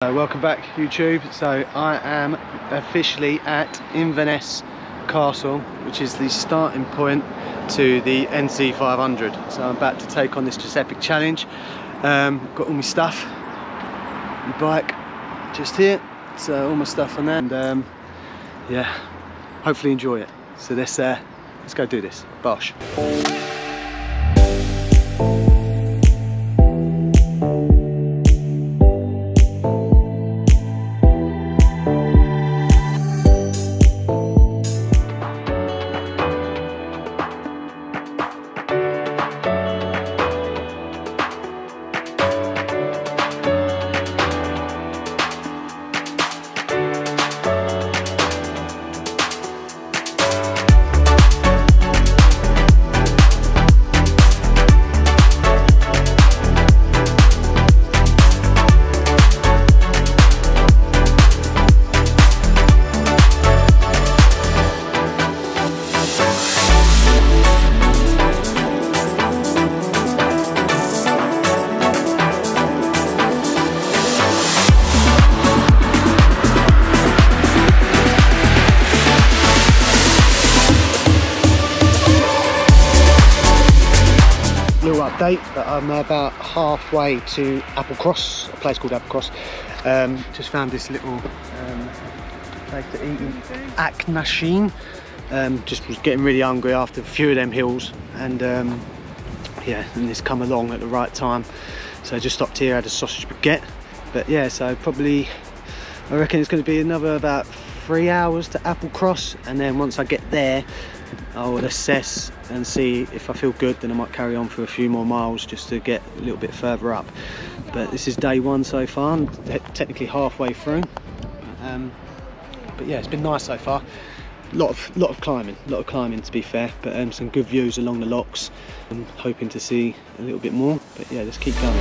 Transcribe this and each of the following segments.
Welcome back YouTube. So I am officially at Inverness Castle, which is the starting point to the NC500. So I'm about to take on this 𝐷𝐸𝐵𝐵 challenge. Got all my stuff, my bike just here, so all my stuff on there, and yeah, hopefully enjoy it. So let's go do this. Bosh. Update, but I'm about halfway to Applecross, a place called Applecross. Just found this little place to eat in 𝐴𝐾𝐁. Just was getting really hungry after a few of them hills, and yeah, and this come along at the right time, so I just stopped here, had a sausage baguette. But yeah, so probably I reckon it's going to be another about 3 hours to Applecross, and then once I get there I will assess and see if I feel good, then I might carry on for a few more miles just to get a little bit further up. But this is day one so far, I'm technically halfway through. But yeah, it's been nice so far. Lot of climbing to be fair, but some good views along the locks. I'm hoping to see a little bit more, but yeah, let's keep going.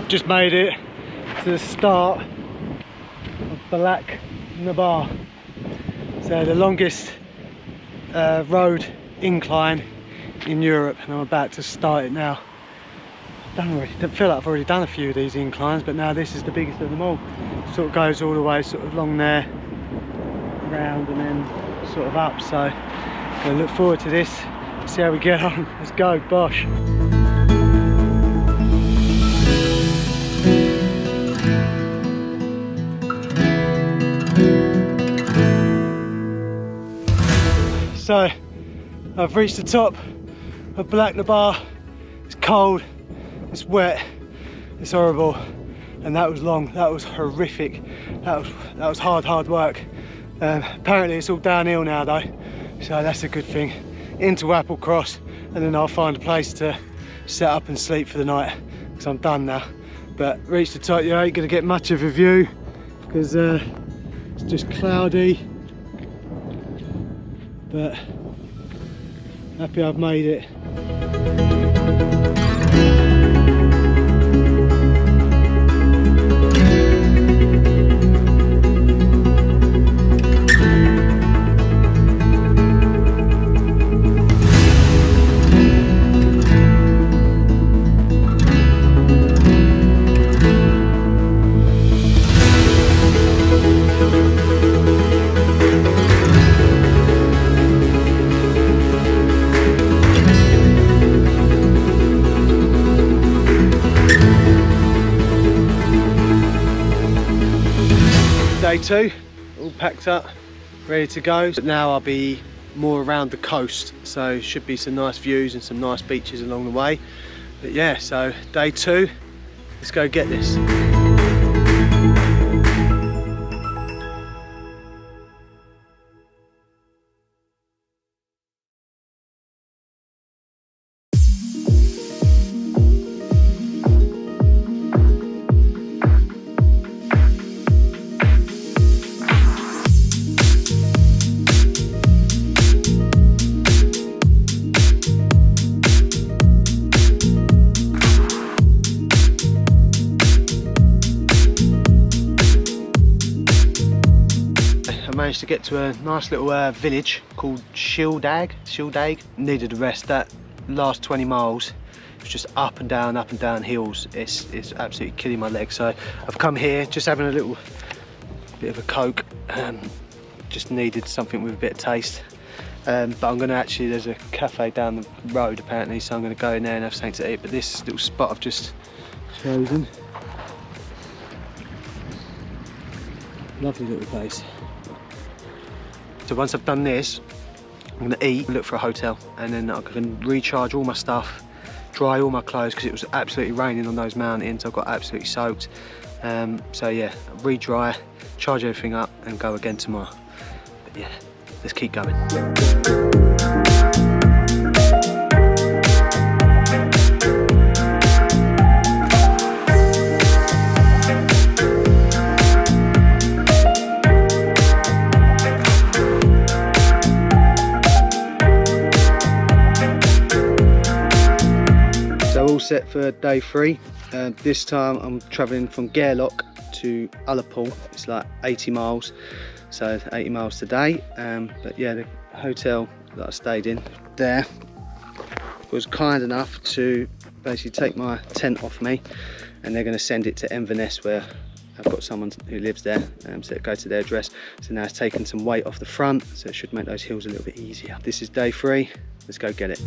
Just made it to the start of 𝐷𝐸𝐵𝐵, so the longest road incline in Europe, and I'm about to start it now. I feel like I've already done a few of these inclines, but now this is the biggest of them all. It sort of goes all the way sort of along there, round, and then sort of up. So I look forward to this, see how we get on. Let's go, bosh. So I've reached the top of 𝐷𝐸𝐵𝐵. It's cold, it's wet, it's horrible, and that was long. That was horrific. That was hard work. Apparently it's all downhill now though, so that's a good thing. Into Applecross, and then I'll find a place to set up and sleep for the night, because I'm done now. But reached the top. You ain't gonna get much of a view because it's just cloudy. But happy I've made it. 2, all packed up, ready to go. But now I'll be more around the coast, so should be some nice views and some nice beaches along the way. But yeah, so day 2, let's go get this. Managed to get to a nice little village called 𝐿𝐤𝐤𝐤. Needed a rest. That last 20 miles was just up and down hills. It's absolutely killing my legs. So I've come here just having a little bit of a Coke. Just needed something with a bit of taste. But I'm going to actually, there's a cafe down the road apparently, so I'm going to go in there and have something to eat. But this little spot I've just chosen, lovely little place. So once I've done this, I'm going to eat, look for a hotel, and then I can recharge all my stuff, dry all my clothes, because it was absolutely raining on those mountains. I got absolutely soaked. So yeah, re-dry, charge everything up and go again tomorrow. But yeah, let's keep going. Set for day 3. This time I'm travelling from 𝐥𝐤𝐤𝐞 to Ullapool. It's like 80 miles, so 80 miles today. But yeah, the hotel that I stayed in there was kind enough to basically take my tent off me, and they're going to send it to Inverness, where I've got someone who lives there, so go to their address. So now it's taken some weight off the front, so it should make those hills a little bit easier. This is day 3. Let's go get it.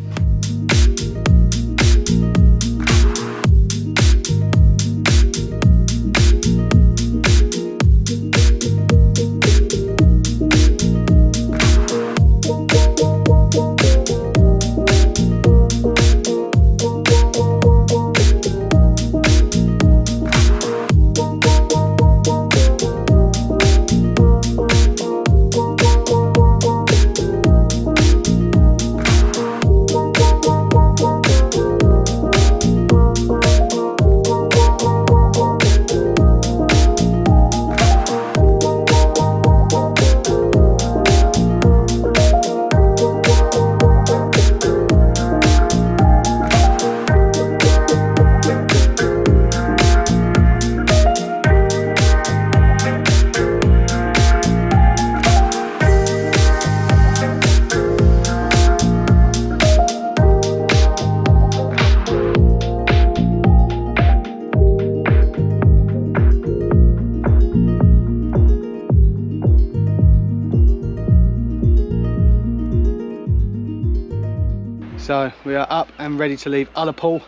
So we are up and ready to leave Ullapool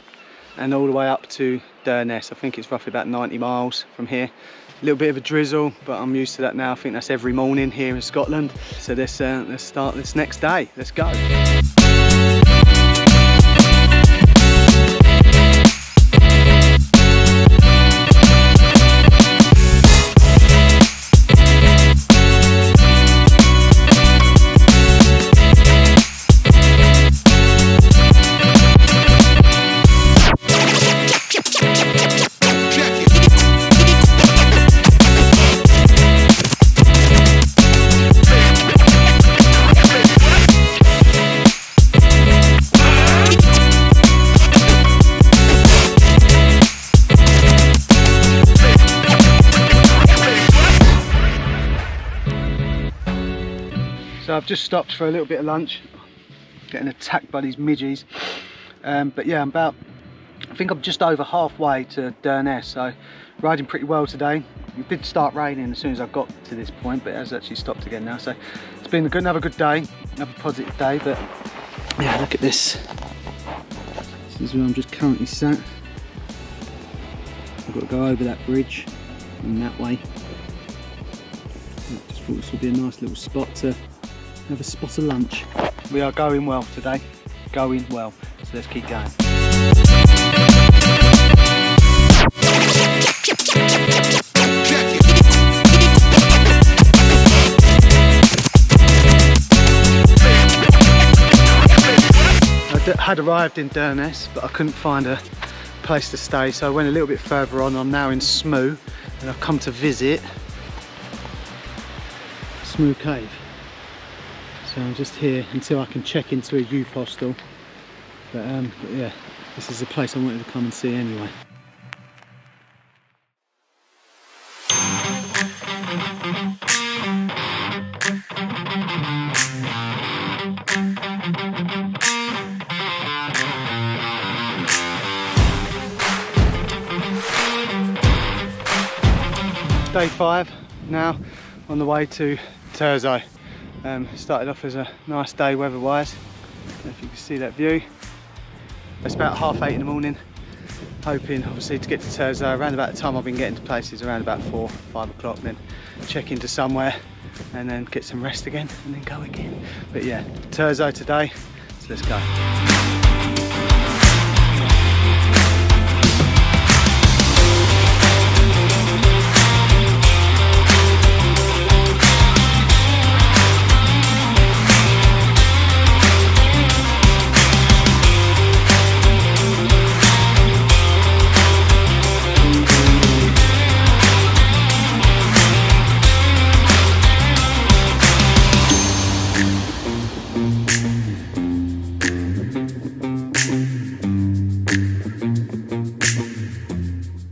and all the way up to 𝐷urness. I think it's roughly about 90 miles from here. A little bit of a drizzle, but I'm used to that now. I think that's every morning here in Scotland. So let's start this next day. Let's go. So I've just stopped for a little bit of lunch, getting attacked by these midges. But yeah, I think I'm just over halfway to 𝐷urness, so riding pretty well today. It did start raining as soon as I got to this point, but it has actually stopped again now. So it's been another good day, another positive day. But yeah, look at this. This is where I'm just currently sat. I've got to go over that bridge and that way. just thought this would be a nice little spot to have a spot of lunch. We are going well today, going well, so let's keep going. I had arrived in Durness, but I couldn't find a place to stay, so I went a little bit further on. I'm now in 𝐸𝐻, and I've come to visit 𝐸𝐻 Cave. So I'm just here until I can check into a youth hostel. But yeah, this is the place I wanted to come and see anyway. Day 5 now, on the way to 𝐟𝐨𝐫𝐠. Started off as a nice day weather-wise. Don't know if you can see that view. It's about 8:30 in the morning. Hoping obviously to get to 𝐟𝐨𝐫𝐠 around about the time I've been getting to places, around about 4, 5 o'clock. Then check into somewhere and then get some rest again and then go again. But yeah, 𝐟𝐨𝐫𝐠 today, so let's go.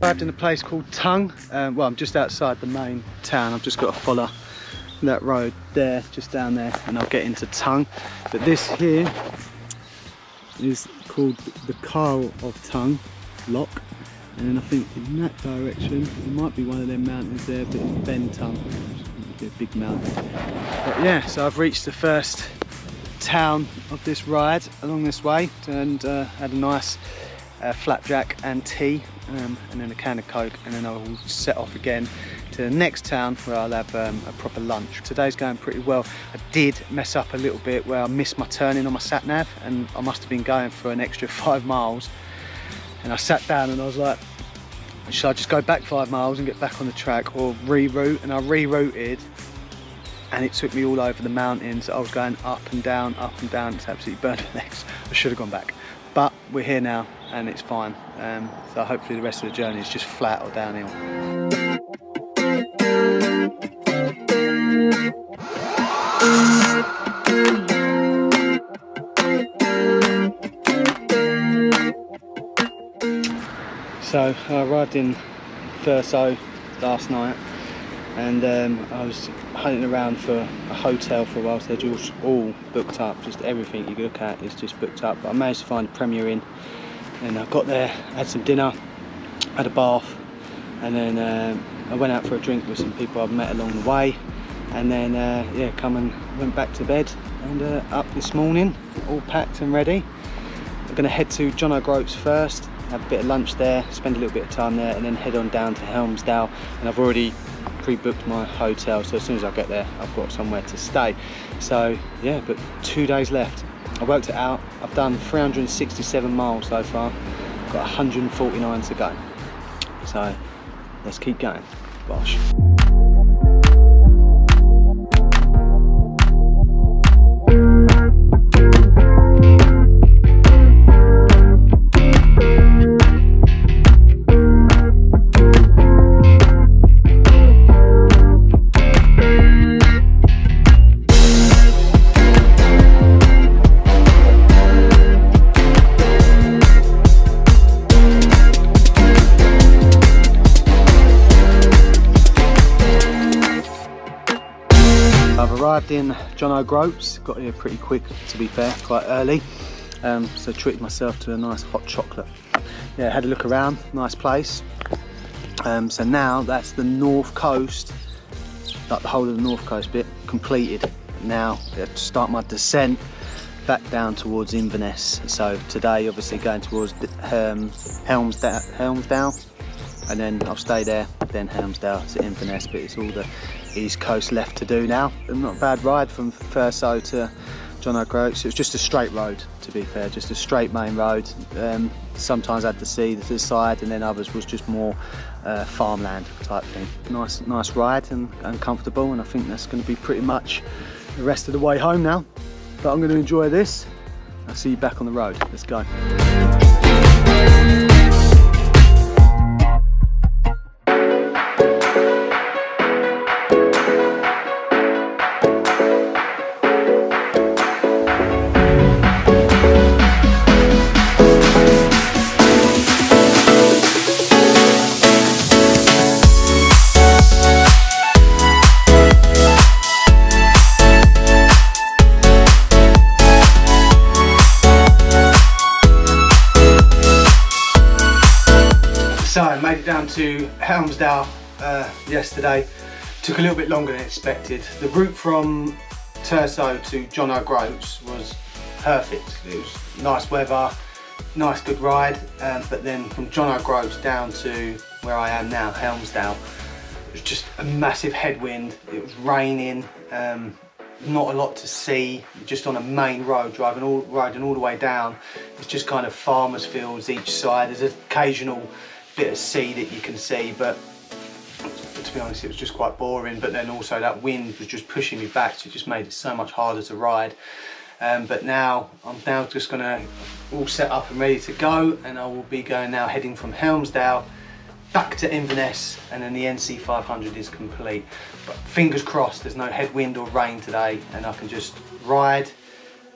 Arrived in a place called Tongue. Well, I'm just outside the main town. I've just got to follow that road there, just down there, and I'll get into Tongue. But this here is called the Carl of Tongue Lock, and then I think in that direction it might be one of them mountains there, but it's Ben Tongue, which is a big mountain. But yeah, so I've reached the first town of this ride along this way, and had a nice flapjack and tea, and then a can of Coke, and then I will set off again to the next town where I'll have a proper lunch. Today's going pretty well. I did mess up a little bit where I missed my turning on my sat nav, and I must have been going for an extra 5 miles, and I sat down and I was like, should I just go back 5 miles and get back on the track, or reroute? And I rerouted, and it took me all over the mountains. I was going up and down, it's absolutely burned my legs. I should have gone back, but we're here now and it's fine. So hopefully the rest of the journey is just flat or downhill. So I arrived in 𝐿𝐴 last night, and I was hunting around for a hotel for a while, so they're just all booked up. Just everything you look at is just booked up. But I managed to find a Premier Inn, and I got there, had some dinner, had a bath, and then I went out for a drink with some people I've met along the way, and then yeah, went back to bed, and up this morning, all packed and ready. I'm going to head to John O'Groats first, have a bit of lunch there, spend a little bit of time there, and then head on down to 𝐿𝐴𝐺𝐵𝐿. And I've already pre-booked my hotel, so as soon as I get there I've got somewhere to stay. So yeah, but 2 days left. I worked it out, I've done 367 miles so far, got 149 to go. So let's keep going. Bosh. Arrived in John O'Groats, got here pretty quick to be fair, quite early, so treated myself to a nice hot chocolate. Yeah, had a look around, nice place. So now that's the north coast, like the whole of the north coast bit, completed. Now I have to start my descent back down towards Inverness. So today obviously going towards 𝐿𝐴𝐺𝐵𝐿, and then I'll stay there, then 𝐿𝐴𝐺𝐵𝐿 to Inverness, but it's all the East Coast left to do now. Not a bad ride from Thurso to John O'Groats. So it was just a straight road, to be fair, just a straight main road. Sometimes had the sea to the side, and then others was just more farmland type thing. Nice ride and comfortable, and I think that's going to be pretty much the rest of the way home now. But I'm going to enjoy this. I'll see you back on the road. Let's go. So I made it down to 𝐤𝐤𝐤 yesterday. Took a little bit longer than expected. The route from Thurso to John O'Groats was perfect. It was nice weather, nice good ride, but then from John O'Groats down to where I am now, 𝐤𝐤𝐤, it was just a massive headwind. It was raining, not a lot to see, just on a main road, riding all the way down. It's just kind of farmers' fields each side. There's an occasional bit of sea that you can see, but to be honest, it was just quite boring. But then also that wind was just pushing me back, so it just made it so much harder to ride. But now I'm just gonna all set up and ready to go, and I will be going now, heading from 𝐤𝐤𝐤 back to Inverness, and then the NC500 is complete. But fingers crossed there's no headwind or rain today, and I can just ride.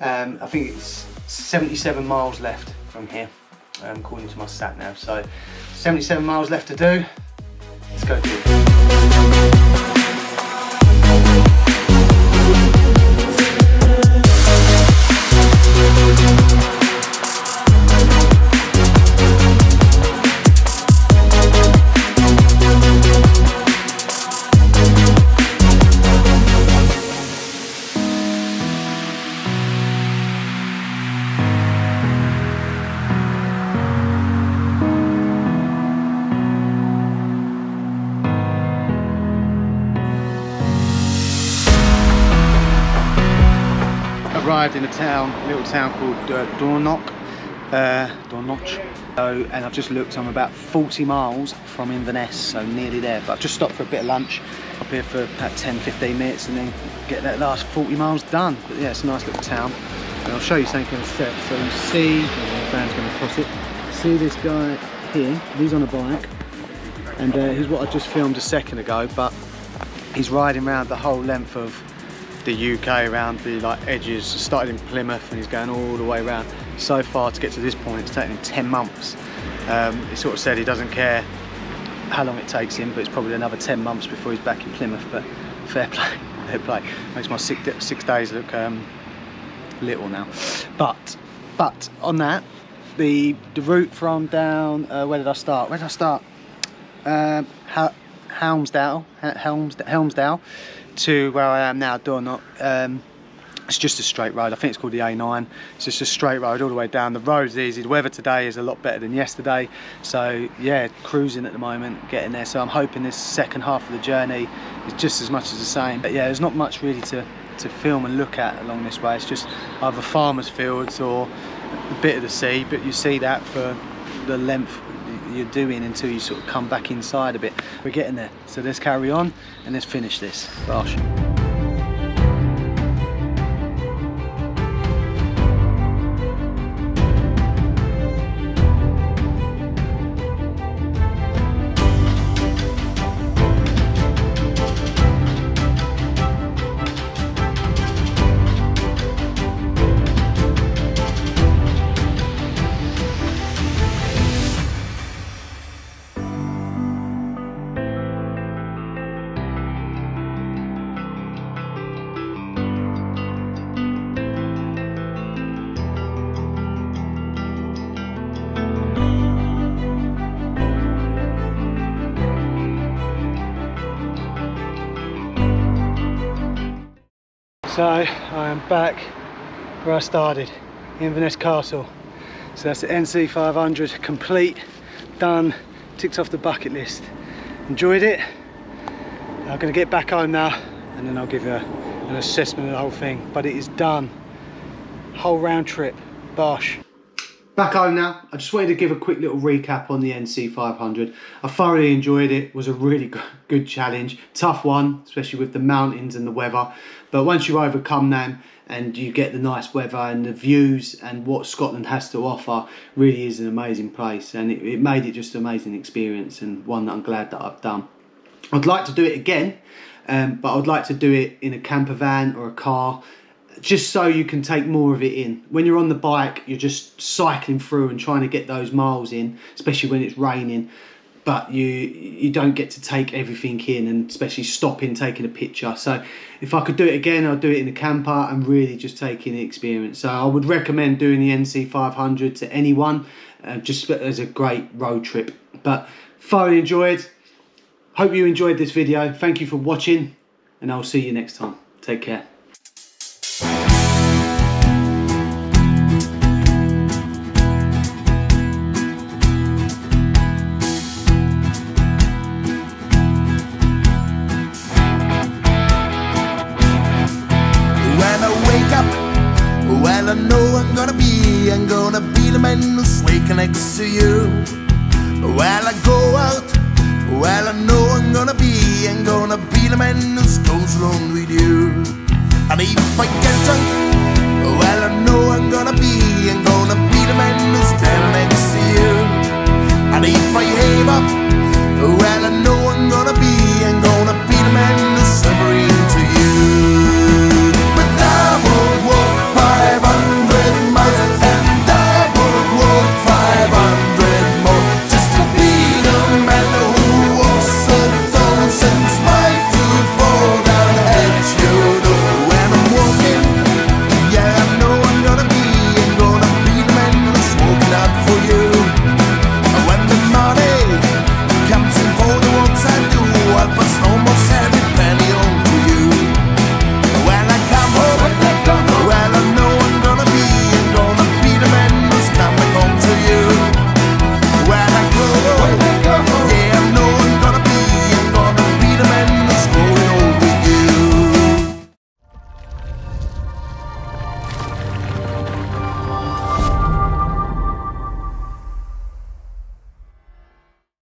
I think it's 77 miles left from here, according to my sat nav. So 77 miles left to do. Let's go do it. Arrived in a little town called Dornoch, and I've just looked, I'm about 40 miles from Inverness, so nearly there. But I've just stopped for a bit of lunch up here for about 10-15 minutes, and then get that last 40 miles done. But yeah, it's a nice little town, and I'll show you something in a sec. So you see, the van's going to cross it. See this guy here? He's on a bike, and here's what I just filmed a second ago. But he's riding around the whole length of the UK, around the edges. Started in Plymouth and he's going all the way around. So far to get to this point, it's taken him 10 months. He sort of said he doesn't care how long it takes him, but it's probably another 10 months before he's back in Plymouth. But fair play, fair play. Makes my 6 days look little now. But on that, the route from down, where did I start? 𝐤𝐤𝐤 to where I am now, Dornoch. It's just a straight road. I think it's called the A9. It's just a straight road all the way down. The road's easy. The weather today is a lot better than yesterday. So yeah, cruising at the moment, getting there. So I'm hoping this second half of the journey is just as much as the same. But yeah, there's not much really to film and look at along this way. It's just either farmers' fields or a bit of the sea, but you see that for the length you're doing until you sort of come back inside a bit. We're getting there, so let's carry on and let's finish this. Gosh. So I am back where I started, Inverness Castle. So that's the NC500 complete, done, ticked off the bucket list. Enjoyed it. I'm going to get back home now and then I'll give you an assessment of the whole thing. But it is done. Whole round trip. Bosh. Back home now. I just wanted to give a quick little recap on the NC500. I thoroughly enjoyed it. It was a really good challenge. Tough one, especially with the mountains and the weather. But once you overcome them and you get the nice weather and the views and what Scotland has to offer, really is an amazing place. And it made it just an amazing experience and one that I'm glad that I've done. I'd like to do it again, but I'd like to do it in a camper van or a car, just so you can take more of it in. When you're on the bike, you're just cycling through and trying to get those miles in, especially when it's raining, but you don't get to take everything in, and especially stopping, taking a picture. So if I could do it again, I'd do it in a camper and really just take in the experience. So I would recommend doing the NC500 to anyone, just as a great road trip. But thoroughly enjoyed. Hope you enjoyed this video. Thank you for watching, and I'll see you next time. Take care. Well, I know I'm gonna be the man who's waking next to you. Well, I go out, well, I know I'm gonna be the man who goes along with you. And if I get drunk,